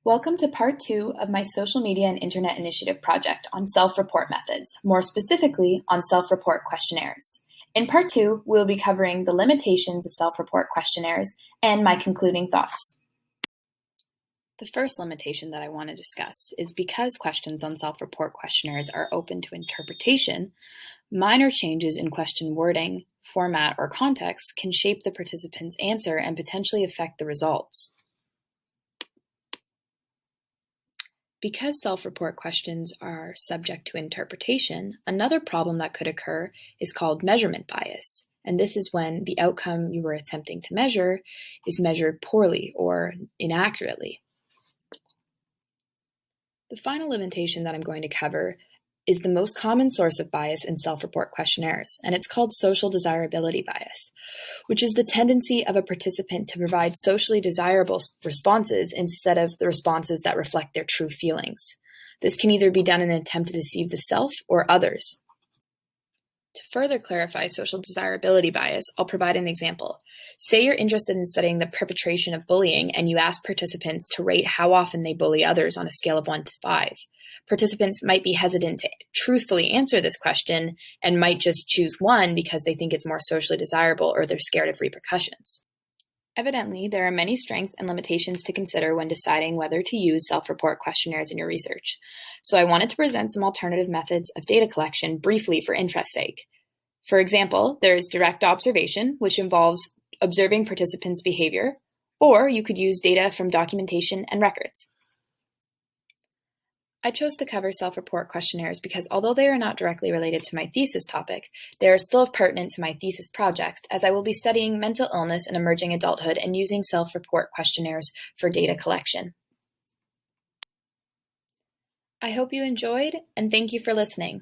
Welcome to part 2 of my social media and internet initiative project on self-report methods, more specifically on self-report questionnaires. In part 2, we'll be covering the limitations of self-report questionnaires and my concluding thoughts. The first limitation that I want to discuss is because questions on self-report questionnaires are open to interpretation, minor changes in question wording, format, or context can shape the participant's answer and potentially affect the results. Because self-report questions are subject to interpretation, another problem that could occur is called measurement bias, and this is when the outcome you were attempting to measure is measured poorly or inaccurately. The final limitation that I'm going to cover is the most common source of bias in self-report questionnaires, and it's called social desirability bias, which is the tendency of a participant to provide socially desirable responses instead of the responses that reflect their true feelings. This can either be done in an attempt to deceive the self or others. To further clarify social desirability bias, I'll provide an example. Say you're interested in studying the perpetration of bullying and you ask participants to rate how often they bully others on a scale of 1 to 5. Participants might be hesitant to truthfully answer this question and might just choose 1 because they think it's more socially desirable or they're scared of repercussions. Evidently, there are many strengths and limitations to consider when deciding whether to use self-report questionnaires in your research. So I wanted to present some alternative methods of data collection briefly for interest's sake. For example, there's direct observation, which involves observing participants' behavior, or you could use data from documentation and records. I chose to cover self-report questionnaires because although they are not directly related to my thesis topic, they are still pertinent to my thesis project as I will be studying mental illness in emerging adulthood and using self-report questionnaires for data collection. I hope you enjoyed, and thank you for listening.